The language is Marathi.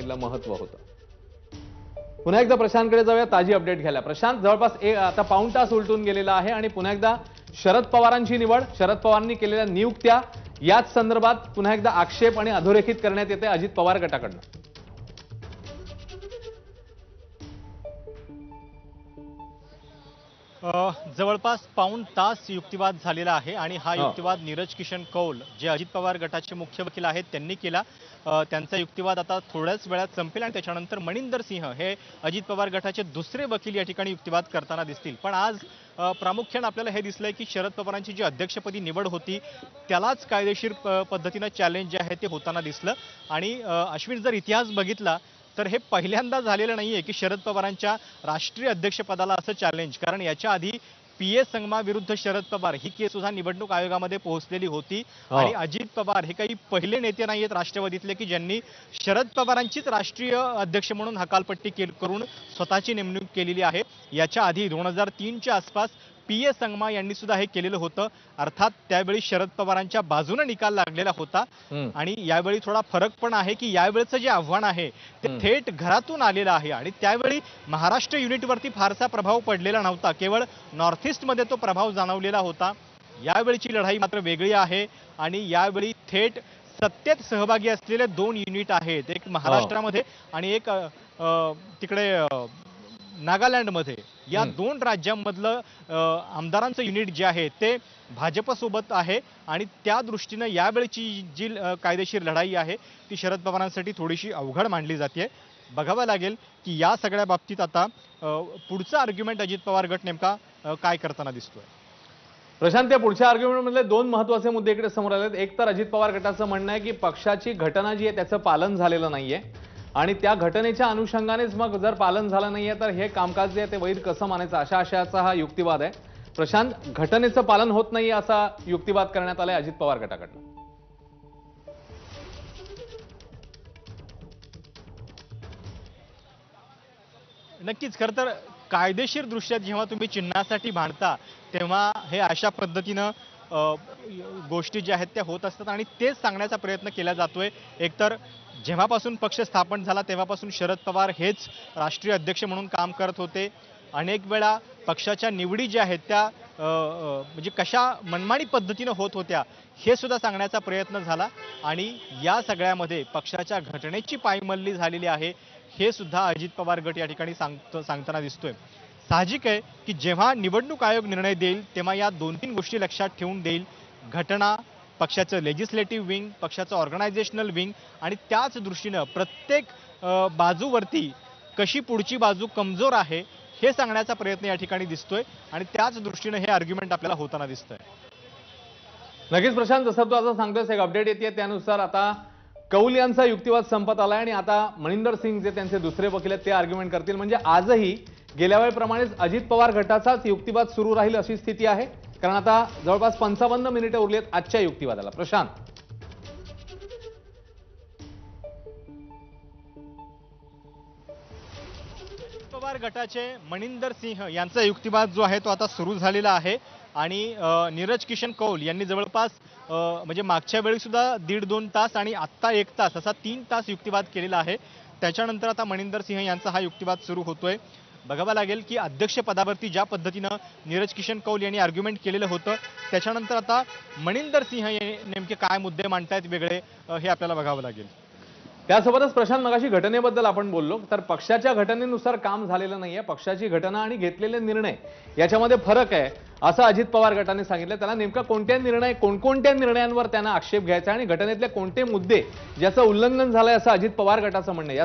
युक्तिवादामधलं महत्व होतं. पुन्हा एकदा प्रशांतकडे जाऊया ताजी अपडेट घ्यायला. प्रशांत, जवळपास आता पाऊण तास उलटून गेलेला आहे आणि पुन्हा एकदा शरद पवारांची निवड, शरद पवारांनी केलेल्या नियुक्त्या याच संदर्भात पुन्हा एकदा आक्षेप आणि अधोरेखित करण्यात येते अजित पवार गटाकडून. जवळपास पाऊण तास युक्तिवाद झालेला आहे आणि हा युक्तिवाद नीरज किशन कौल जे अजित पवार गटाचे मुख्य वकील आहेत त्यांनी केला. त्यांचा युक्तिवाद आता थोड्याच वेळात संपेल आणि त्याच्यानंतर मनिंदर सिंह हे अजित पवार गटाचे दुसरे वकील या ठिकाणी युक्तिवाद करताना दिसतील. पण आज प्रामुख्याने आपल्याला हे दिसलंय की शरद पवारांची जी अध्यक्षपदी निवड होती त्यालाच कायदेशीर पद्धतीनं चॅलेंज जे आहे ते होताना दिसलं. आणि अश्विन, जर इतिहास बघितला तर हे पहिल्यांदा झालेलं नाहीये की शरद पवारांच्या राष्ट्रीय अध्यक्षपदाला असं चॅलेंज, कारण याच्या आधी पी.ए. संगमा विरुद्ध शरद पवार ही केस सुद्धा निवडणूक आयोगामध्ये पोहोचलेली होती. आणि अजित पवार हे काही पहिले नेते नाहीयेत राष्ट्रवादीतले की ज्यांनी शरद पवारांचीच राष्ट्रीय अध्यक्ष म्हणून हकालपट्टी करून स्वतःची नेमणूक केलेली आहे. याच्या आधी 2003च्या आसपास पी.ए. संगमा यांनी सुद्धा हे केलेलं होतं. अर्थात त्यावेळी शरद पवारांच्या बाजूने निकाल लागलेला होता. आणि यावेळी थोडा फरक पण आहे की यावेळचं जे आव्हान आहे ते थेट घरातून आलेलं आहे. आणि त्यावेळी महाराष्ट्र युनिटवरती फारसा प्रभाव पडलेला नव्हता, केवळ नॉर्थ ईस्टमध्ये तो प्रभाव जाणवलेला होता. यावेळीची लढाई मात्र वेगळी आहे आणि यावेळी थेट सत्तेत सहभागी असलेले 2 युनिट आहेत, एक महाराष्ट्रामध्ये आणि एक तिकडे नागालँडमध्ये. या 2 राज्यांमधलं आमदारांचं युनिट जे आहे ते भाजपसोबत आहे आणि त्या दृष्टीनं यावेळची जी कायदेशीर लढाई आहे ती शरद पवारांसाठी थोडीशी अवघड मानली जाते. बघावं लागेल की या सगळ्या बाबतीत आता पुढचा आर्ग्युमेंट अजित पवार गट नेमका काय करताना दिसतोय. प्रशांत, त्या पुढच्या आर्ग्युमेंटमधले 2 महत्त्वाचे मुद्दे इकडे समोर आलेत. एक तर अजित पवार गटाचं म्हणणं आहे की पक्षाची घटना जी आहे त्याचं पालन झालेलं नाहीये आणि त्या घटनेच्या अनुषंगानेच मग जर पालन झालं नाहीये तर हे कामकाज जे आहे ते वैध कसं मानायचं, अशा आशयाचा हा युक्तिवाद आहे. प्रशांत, घटनेचं पालन होत नाहीये असा युक्तिवाद करण्यात आलाय अजित पवार गटाकडून. नक्कीच. खरं तर कायदेशीर दृष्ट्या जेव्हा तुम्ही चिन्हासाठी भांडता तेव्हा हे अशा पद्धतीनं गोष्टी ज्या आहेत त्या होत असतात आणि तेच सांगण्याचा प्रयत्न केला जातोय. एकतर जेव्हापासून पक्ष स्थापन झाला तेव्हापासून शरद पवार हेच राष्ट्रीय अध्यक्ष म्हणून काम करत होते. अनेक वेळा पक्षाच्या निवडी ज्या आहेत त्या म्हणजे कशा मनमानी पद्धतीनं होत होत्या हे सुद्धा सांगण्याचा प्रयत्न झाला. आणि या सगळ्यामध्ये पक्षाच्या घटनेची पायमल्ली झालेली आहे हे सुद्धा अजित पवार गट या ठिकाणी सांगताना दिसतोय. साहजिक आहे की जेव्हा निवडणूक आयोग निर्णय देईल तेव्हा या 2-3 गोष्टी लक्षात ठेवून देईल. घटना, पक्षाचं लेजिस्लेटिव्ह विंग, पक्षाचं ऑर्गनायझेशनल विंग आणि त्याच दृष्टीनं प्रत्येक बाजूवरती कशी पुढची बाजू कमजोर आहे हे सांगण्याचा प्रयत्न या ठिकाणी दिसतोय आणि त्याच दृष्टीनं हे आर्ग्युमेंट आपल्याला होताना दिसतंय. नक्कीच प्रशांत, जसं तू आता सांगतोस एक अपडेट येते त्यानुसार आता कौल यांचा युक्तिवाद संपत आलाय आणि आता मनिंदर सिंग जे त्यांचे दुसरे वकील आहेत ते आर्ग्युमेंट करतील. म्हणजे आजही गेल्या वेळेप्रमाणेच अजित पवार गटाचाच युक्तिवाद सुरू राहील अशी स्थिती आहे, कारण आता जवळपास 55 मिनिटं उरली आहेत आजच्या युक्तिवादाला. प्रशांत, पवार गटाचे मनिंदर सिंह यांचा युक्तिवाद जो आहे तो आता सुरू झालेला आहे आणि नीरज किशन कौल यांनी जवळपास म्हणजे मागच्या वेळी सुद्धा 1.5-2 तास आणि आत्ता 1 तास असा 3 तास युक्तिवाद केलेला आहे. त्याच्यानंतर आता मनिंदर सिंह यांचा हा युक्तिवाद सुरू होतोय. बघावं लागेल की अध्यक्षपदावरती ज्या पद्धतीनं नीरज किशन कौल यांनी आर्ग्युमेंट केलेलं होतं त्याच्यानंतर आता मनिंदर सिंह नेमके काय मुद्दे मांडतायत वेगळे हे आपल्याला बघावं लागेल. त्यासोबतच प्रशांत, मगाशी घटनेबद्दल आपण बोललो तर पक्षाच्या घटनेनुसार काम झालेलं नाहीये. पक्षाची घटना आणि घेतलेले निर्णय याच्यामध्ये फरक आहे असं अजित पवार गटाने सांगितलं. त्याला नेमका कोणकोणत्या निर्णयांवर त्यांना आक्षेप घ्यायचा आणि घटनेतले कोणते मुद्दे ज्याचं उल्लंघन झालंय असं अजित पवार गटाचं म्हणणं आहे.